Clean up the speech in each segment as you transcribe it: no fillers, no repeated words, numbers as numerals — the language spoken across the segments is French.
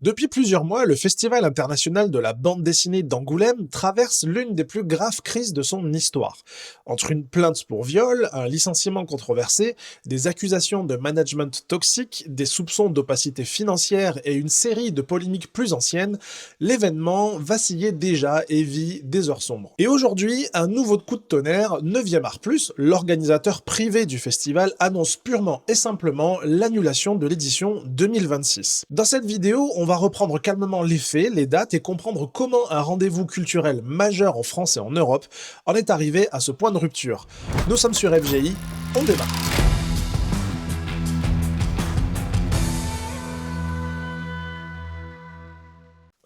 Depuis plusieurs mois, le Festival international de la bande dessinée d'Angoulême traverse l'une des plus graves crises de son histoire. Entre une plainte pour viol, un licenciement controversé, des accusations de management toxique, des soupçons d'opacité financière et une série de polémiques plus anciennes, l'événement vacillait déjà et vit des heures sombres. Et aujourd'hui, un nouveau coup de tonnerre, 9e Art Plus, l'organisateur privé du festival, annonce purement et simplement l'annulation de l'édition 2026. Dans cette vidéo, on va reprendre calmement les faits, les dates et comprendre comment un rendez-vous culturel majeur en France et en Europe en est arrivé à ce point de rupture. Nous sommes sur FGI, on démarre.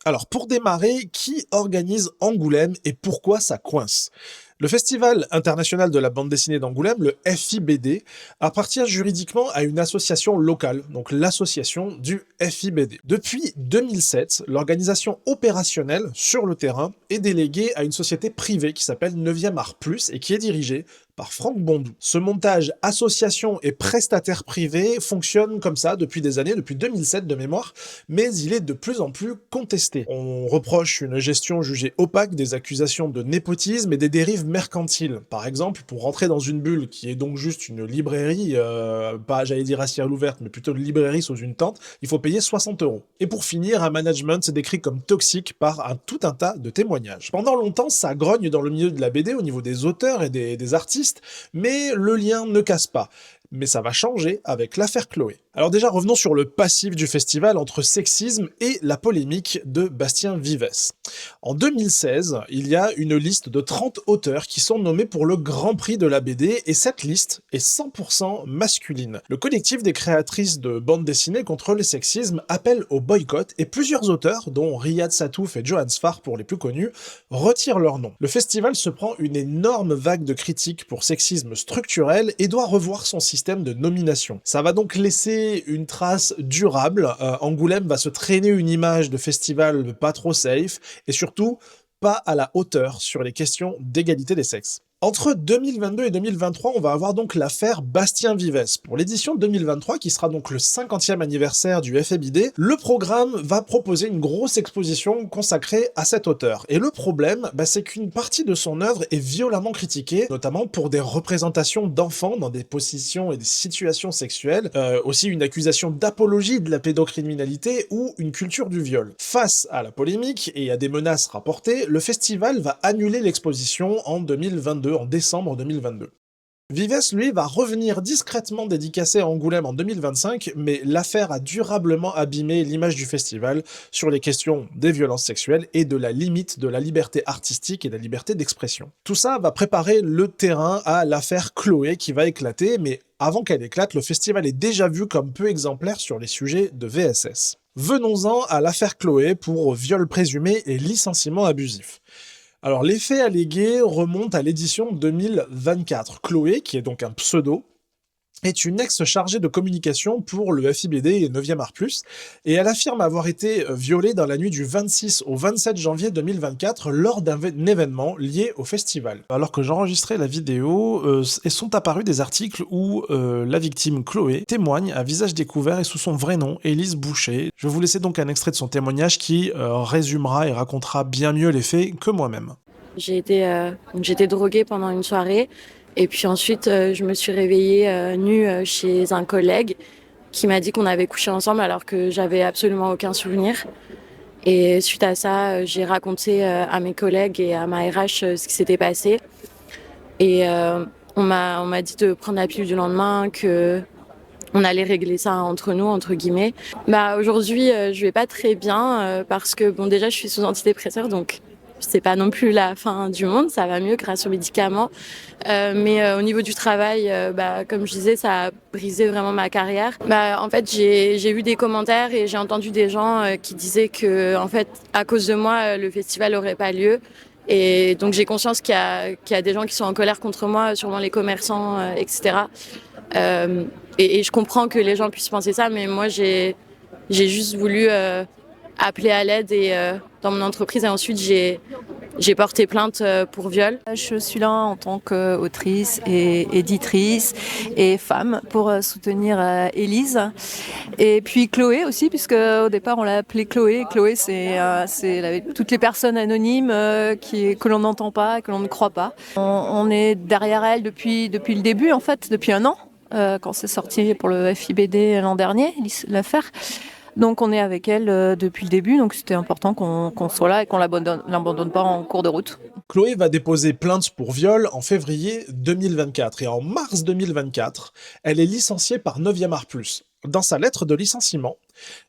Alors pour démarrer, qui organise Angoulême et pourquoi ça coince? Le Festival international de la bande dessinée d'Angoulême, le FIBD, appartient juridiquement à une association locale, donc l'association du FIBD. Depuis 2007, l'organisation opérationnelle sur le terrain est déléguée à une société privée qui s'appelle 9e Art Plus et qui est dirigée par Franck Bondou. Ce montage association et prestataire privé fonctionne comme ça depuis des années, depuis 2007 de mémoire, mais il est de plus en plus contesté. On reproche une gestion jugée opaque, des accusations de népotisme et des dérives mercantiles. Par exemple, pour rentrer dans une bulle qui est donc juste une librairie, pas j'allais dire à ciel ouvert, mais plutôt une librairie sous une tente, il faut payer 60 €. Et pour finir, un management décrit comme toxique par tout un tas de témoignages. Pendant longtemps, ça grogne dans le milieu de la BD au niveau des auteurs et des artistes, mais le lien ne casse pas. Mais ça va changer avec l'affaire Chloé. Alors déjà, revenons sur le passif du festival entre sexisme et la polémique de Bastien Vives. En 2016, il y a une liste de 30 auteurs qui sont nommés pour le Grand Prix de la BD, et cette liste est 100% masculine. Le collectif des créatrices de bandes dessinées contre le sexisme appelle au boycott, et plusieurs auteurs, dont Riyad Satouf et Johan Sfar pour les plus connus, retirent leur nom. Le festival se prend une énorme vague de critiques pour sexisme structurel et doit revoir son système de nomination. Ça va donc laisser une trace durable. Angoulême va se traîner une image de festival pas trop safe et surtout pas à la hauteur sur les questions d'égalité des sexes. Entre 2022 et 2023, on va avoir donc l'affaire Bastien Vives. Pour l'édition 2023, qui sera donc le 50e anniversaire du FIBD, le programme va proposer une grosse exposition consacrée à cet auteur. Et le problème, c'est qu'une partie de son œuvre est violemment critiquée, notamment pour des représentations d'enfants dans des positions et des situations sexuelles, aussi une accusation d'apologie de la pédocriminalité ou une culture du viol. Face à la polémique et à des menaces rapportées, le festival va annuler l'exposition en 2022. En décembre 2022. Vives, lui, va revenir discrètement dédicacé à Angoulême en 2025, mais l'affaire a durablement abîmé l'image du festival sur les questions des violences sexuelles et de la limite de la liberté artistique et de la liberté d'expression. Tout ça va préparer le terrain à l'affaire Chloé qui va éclater, mais avant qu'elle éclate, le festival est déjà vu comme peu exemplaire sur les sujets de VSS. Venons-en à l'affaire Chloé pour viol présumé et licenciement abusif. Alors, les faits allégués remontent à l'édition 2024. Chloé, qui est donc un pseudo, est une ex-chargée de communication pour le FIBD et 9e Art Plus, et elle affirme avoir été violée dans la nuit du 26 au 27 janvier 2024 lors d'un événement lié au festival. Alors que j'enregistrais la vidéo, sont apparus des articles où la victime Chloé témoigne à visage découvert et sous son vrai nom, Élise Boucher. Je vais vous laisser donc un extrait de son témoignage qui résumera et racontera bien mieux les faits que moi-même. J'étais droguée pendant une soirée. Et puis ensuite, je me suis réveillée nue chez un collègue qui m'a dit qu'on avait couché ensemble alors que j'avais absolument aucun souvenir. Et suite à ça, j'ai raconté à mes collègues et à ma RH ce qui s'était passé. Et on m'a dit de prendre la pilule du lendemain, que on allait régler ça entre nous, entre guillemets. Aujourd'hui, je vais pas très bien parce que déjà, je suis sous antidépresseur, donc c'est pas non plus la fin du monde, ça va mieux grâce aux médicaments. Mais au niveau du travail, comme je disais, ça a brisé vraiment ma carrière. En fait, j'ai vu des commentaires et j'ai entendu des gens qui disaient que, en fait, à cause de moi, le festival n'aurait pas lieu. Et donc j'ai conscience qu'il y a des gens qui sont en colère contre moi, sûrement les commerçants, etc. Et je comprends que les gens puissent penser ça, mais moi j'ai juste voulu appeler à l'aide et dans mon entreprise, et ensuite j'ai J'ai porté plainte pour viol. Je suis là en tant qu'autrice et éditrice et femme pour soutenir Élise. Et puis Chloé aussi, puisque au départ on l'a appelée Chloé. Chloé, c'est toutes les personnes anonymes que l'on n'entend pas, que l'on ne croit pas. On est derrière elle depuis le début, en fait, depuis un an, quand c'est sorti pour le FIBD l'an dernier, l'affaire. Donc on est avec elle depuis le début, donc c'était important qu'on soit là et qu'on l'abandonne pas en cours de route. Chloé va déposer plainte pour viol en février 2024 et en mars 2024, elle est licenciée par 9e Art+. Dans sa lettre de licenciement,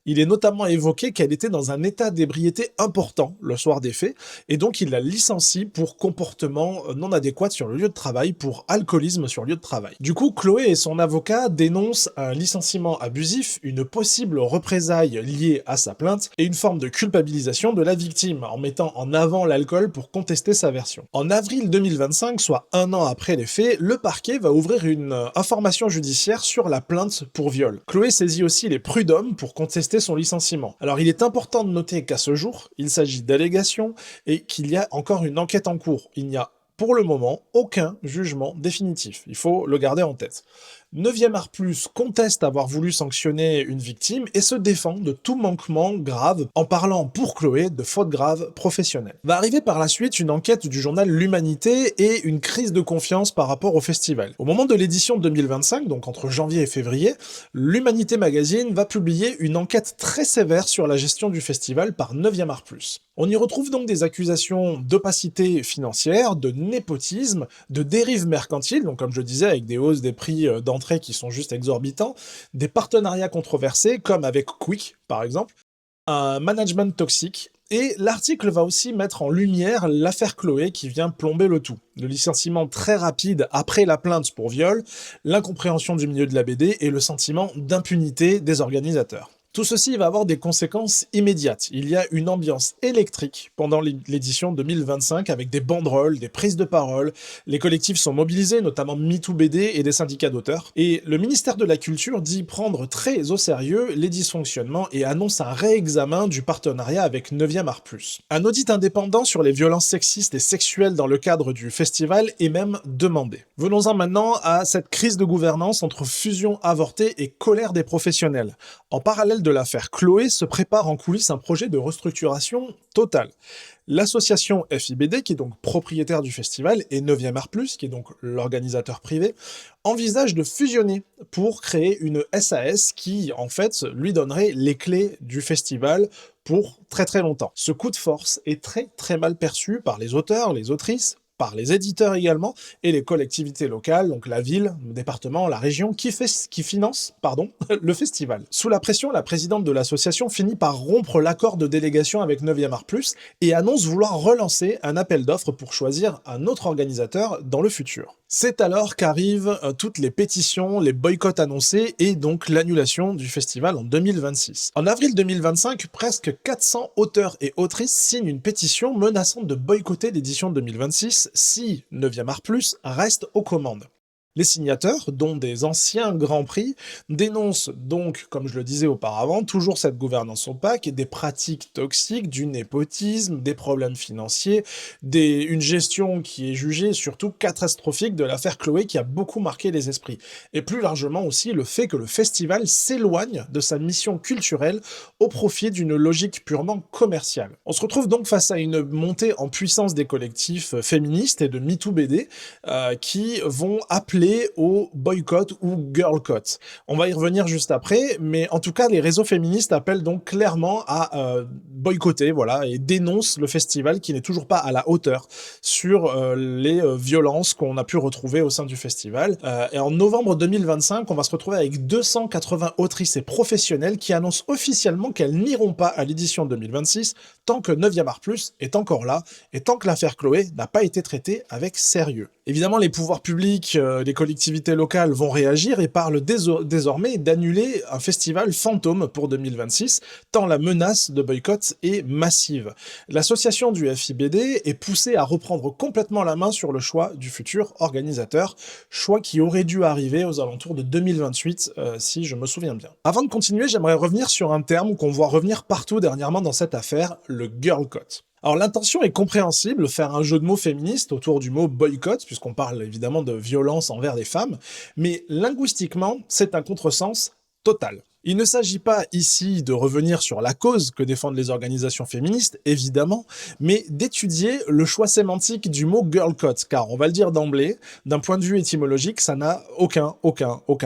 il est notamment évoqué qu'elle était dans un état d'ébriété important le soir des faits, et donc il la licencie pour comportement non adéquat sur le lieu de travail, pour alcoolisme sur le lieu de travail. Du coup, Chloé et son avocat dénoncent un licenciement abusif, une possible représaille liée à sa plainte, et une forme de culpabilisation de la victime, en mettant en avant l'alcool pour contester sa version. En avril 2025, soit un an après les faits, le parquet va ouvrir une information judiciaire sur la plainte pour viol. Chloé saisit aussi les prud'hommes pour contester son licenciement. Alors il est important de noter qu'à ce jour, il s'agit d'allégations et qu'il y a encore une enquête en cours. Il n'y a pour le moment aucun jugement définitif. Il faut le garder en tête. 9e Art+ conteste avoir voulu sanctionner une victime et se défend de tout manquement grave en parlant pour Chloé de faute grave professionnelle. Va arriver par la suite une enquête du journal L'Humanité et une crise de confiance par rapport au festival. Au moment de l'édition 2025, donc entre janvier et février, L'Humanité Magazine va publier une enquête très sévère sur la gestion du festival par 9e Art+. On y retrouve donc des accusations d'opacité financière, de népotisme, de dérive mercantile, donc comme je disais avec des hausses des prix d'entrée qui sont juste exorbitants, des partenariats controversés comme avec Quick par exemple, un management toxique, et l'article va aussi mettre en lumière l'affaire Chloé qui vient plomber le tout. Le licenciement très rapide après la plainte pour viol, l'incompréhension du milieu de la BD et le sentiment d'impunité des organisateurs. Tout ceci va avoir des conséquences immédiates. Il y a une ambiance électrique pendant l'édition 2025 avec des banderoles, des prises de parole. Les collectifs sont mobilisés, notamment MeTooBD et des syndicats d'auteurs. Et le ministère de la Culture dit prendre très au sérieux les dysfonctionnements et annonce un réexamen du partenariat avec 9e Art+. Un audit indépendant sur les violences sexistes et sexuelles dans le cadre du festival est même demandé. Venons-en maintenant à cette crise de gouvernance entre fusion avortée et colère des professionnels. En parallèle de l'affaire Chloé, se prépare en coulisses un projet de restructuration totale. L'association FIBD, qui est donc propriétaire du festival, et 9e Art+, qui est donc l'organisateur privé, envisage de fusionner pour créer une SAS qui, en fait, lui donnerait les clés du festival pour très très longtemps. Ce coup de force est très très mal perçu par les auteurs, les autrices, par les éditeurs également, et les collectivités locales, donc la ville, le département, la région, qui finance le festival. Sous la pression, la présidente de l'association finit par rompre l'accord de délégation avec 9e Art+, et annonce vouloir relancer un appel d'offres pour choisir un autre organisateur dans le futur. C'est alors qu'arrivent toutes les pétitions, les boycotts annoncés et donc l'annulation du festival en 2026. En avril 2025, presque 400 auteurs et autrices signent une pétition menaçant de boycotter l'édition 2026 si 9e Art+ reste aux commandes. Les signataires, dont des anciens Grands Prix, dénoncent donc, comme je le disais auparavant, toujours cette gouvernance opaque et des pratiques toxiques, du népotisme, des problèmes financiers, une gestion qui est jugée surtout catastrophique de l'affaire Chloé qui a beaucoup marqué les esprits. Et plus largement aussi le fait que le festival s'éloigne de sa mission culturelle au profit d'une logique purement commerciale. On se retrouve donc face à une montée en puissance des collectifs féministes et de MeTooBD qui vont appeler au boycott ou girlcott. On va y revenir juste après, mais en tout cas, les réseaux féministes appellent donc clairement à boycotter, voilà, et dénoncent le festival qui n'est toujours pas à la hauteur sur les violences qu'on a pu retrouver au sein du festival. Et en novembre 2025, on va se retrouver avec 280 autrices et professionnels qui annoncent officiellement qu'elles n'iront pas à l'édition 2026 tant que 9e Art+ est encore là et tant que l'affaire Chloé n'a pas été traitée avec sérieux. Évidemment, les pouvoirs publics, les collectivités locales vont réagir et parlent désormais d'annuler un festival fantôme pour 2026, tant la menace de boycott est massive. L'association du FIBD est poussée à reprendre complètement la main sur le choix du futur organisateur, choix qui aurait dû arriver aux alentours de 2028, si je me souviens bien. Avant de continuer, j'aimerais revenir sur un terme qu'on voit revenir partout dernièrement dans cette affaire, le girlcott. Alors l'intention est compréhensible, faire un jeu de mots féministe autour du mot boycott, puisqu'on parle évidemment de violence envers les femmes, mais linguistiquement, c'est un contresens total. Il ne s'agit pas ici de revenir sur la cause que défendent les organisations féministes, évidemment, mais d'étudier le choix sémantique du mot girlcott, car on va le dire d'emblée, d'un point de vue étymologique, ça n'a aucun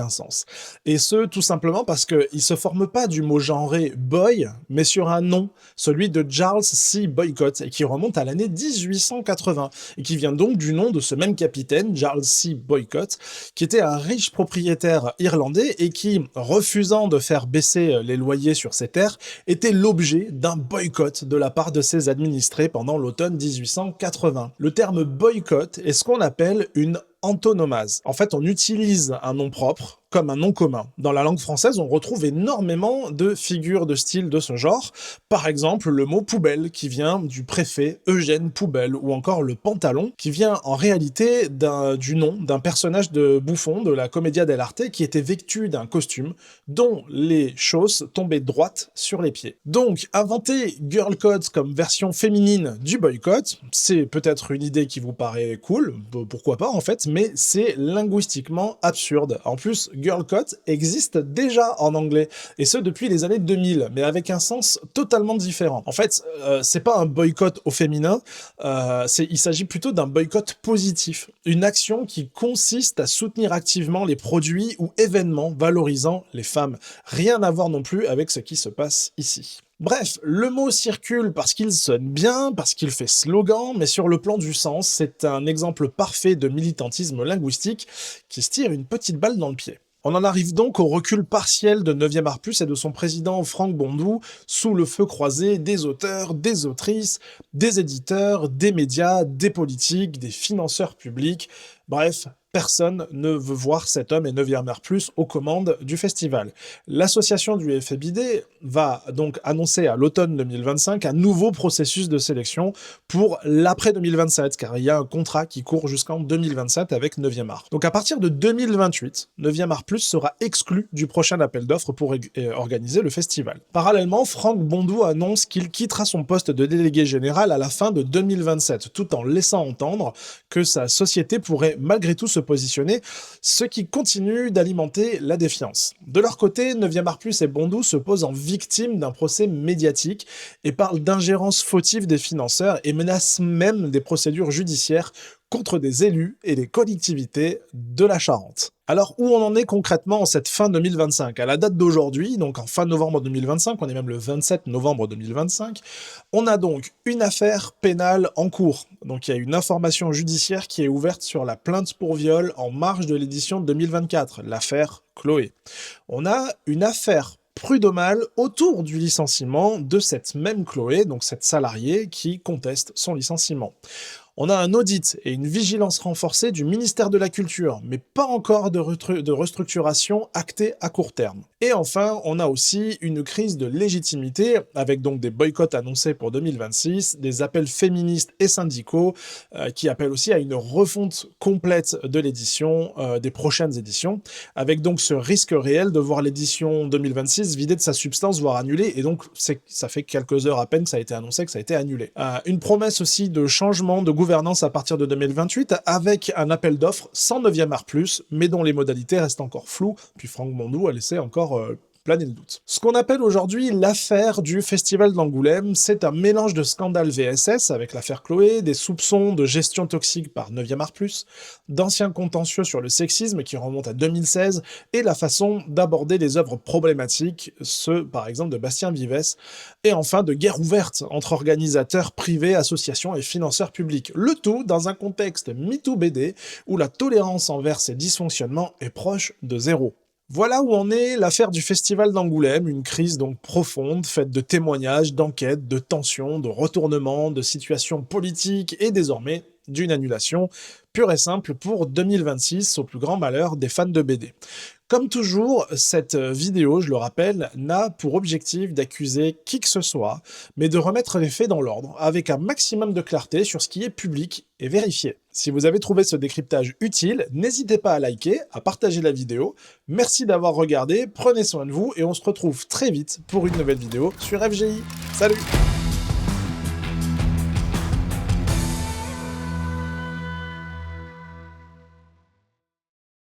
sens. Et ce, tout simplement parce qu'il se forme pas du mot genré boy, mais sur un nom, celui de Charles C. Boycott, et qui remonte à l'année 1880, et qui vient donc du nom de ce même capitaine, Charles C. Boycott, qui était un riche propriétaire irlandais et qui, refusant de faire baisser les loyers sur ses terres, était l'objet d'un boycott de la part de ses administrés pendant l'automne 1880. Le terme boycott est ce qu'on appelle une antonomase. En fait, on utilise un nom propre comme un nom commun. Dans la langue française, on retrouve énormément de figures de style de ce genre. Par exemple, le mot poubelle qui vient du préfet Eugène Poubelle, ou encore le pantalon qui vient en réalité du nom d'un personnage de Buffon de la Commedia dell'arte qui était vêtu d'un costume dont les chausses tombaient droites sur les pieds. Donc, inventer girlcott comme version féminine du boycott, c'est peut-être une idée qui vous paraît cool, pourquoi pas en fait, mais c'est linguistiquement absurde. En plus, girlcott existe déjà en anglais, et ce depuis les années 2000, mais avec un sens totalement différent. En fait, c'est pas un boycott au féminin, il s'agit plutôt d'un boycott positif, une action qui consiste à soutenir activement les produits ou événements valorisant les femmes. Rien à voir non plus avec ce qui se passe ici. Bref, le mot circule parce qu'il sonne bien, parce qu'il fait slogan, mais sur le plan du sens, c'est un exemple parfait de militantisme linguistique qui se tire une petite balle dans le pied. On en arrive donc au recul partiel de 9e Art Plus et de son président Franck Bondou, sous le feu croisé des auteurs, des autrices, des éditeurs, des médias, des politiques, des financeurs publics, bref, personne ne veut voir cet homme et 9e Art Plus aux commandes du festival. L'association du FEBID va donc annoncer à l'automne 2025 un nouveau processus de sélection pour l'après 2027, car il y a un contrat qui court jusqu'en 2027 avec 9e Art. Donc à partir de 2028, 9e Art Plus sera exclu du prochain appel d'offres pour organiser le festival. Parallèlement, Franck Bondou annonce qu'il quittera son poste de délégué général à la fin de 2027, tout en laissant entendre que sa société pourrait malgré tout se positionner, ce qui continue d'alimenter la défiance. De leur côté, 9e Art Plus et Bondou se posent en victime d'un procès médiatique et parlent d'ingérence fautive des financeurs et menacent même des procédures judiciaires contre des élus et des collectivités de la Charente. Alors, où on en est concrètement en cette fin 2025 ? À la date d'aujourd'hui, donc en fin novembre 2025, on est même le 27 novembre 2025, on a donc une affaire pénale en cours. Donc il y a une information judiciaire qui est ouverte sur la plainte pour viol en marge de l'édition 2024, l'affaire Chloé. On a une affaire prud'homale autour du licenciement de cette même Chloé, donc cette salariée qui conteste son licenciement. On a un audit et une vigilance renforcée du ministère de la Culture, mais pas encore de restructuration actée à court terme. Et enfin, on a aussi une crise de légitimité, avec donc des boycotts annoncés pour 2026, des appels féministes et syndicaux, qui appellent aussi à une refonte complète de l'édition, des prochaines éditions, avec donc ce risque réel de voir l'édition 2026 vidée de sa substance, voire annulée, et donc ça fait quelques heures à peine que ça a été annoncé que ça a été annulé. Une promesse aussi de changement de gouvernance à partir de 2028 avec un appel d'offres sans 9e Art Plus, mais dont les modalités restent encore floues, puis Franck Bondou a laissé encore planer le doute. Ce qu'on appelle aujourd'hui l'affaire du Festival d'Angoulême, c'est un mélange de scandales VSS avec l'affaire Chloé, des soupçons de gestion toxique par 9e Art Plus, d'anciens contentieux sur le sexisme qui remontent à 2016, et la façon d'aborder les œuvres problématiques, ceux par exemple de Bastien Vives, et enfin de guerre ouverte entre organisateurs privés, associations et financeurs publics. Le tout dans un contexte MeToo BD où la tolérance envers ces dysfonctionnements est proche de zéro. Voilà où en est l'affaire du Festival d'Angoulême, une crise donc profonde, faite de témoignages, d'enquêtes, de tensions, de retournements, de situations politiques et désormais d'une annulation pure et simple pour 2026 au plus grand malheur des fans de BD. Comme toujours, cette vidéo, je le rappelle, n'a pour objectif d'accuser qui que ce soit, mais de remettre les faits dans l'ordre, avec un maximum de clarté sur ce qui est public et vérifié. Si vous avez trouvé ce décryptage utile, n'hésitez pas à liker, à partager la vidéo. Merci d'avoir regardé, prenez soin de vous, et on se retrouve très vite pour une nouvelle vidéo sur FGI. Salut!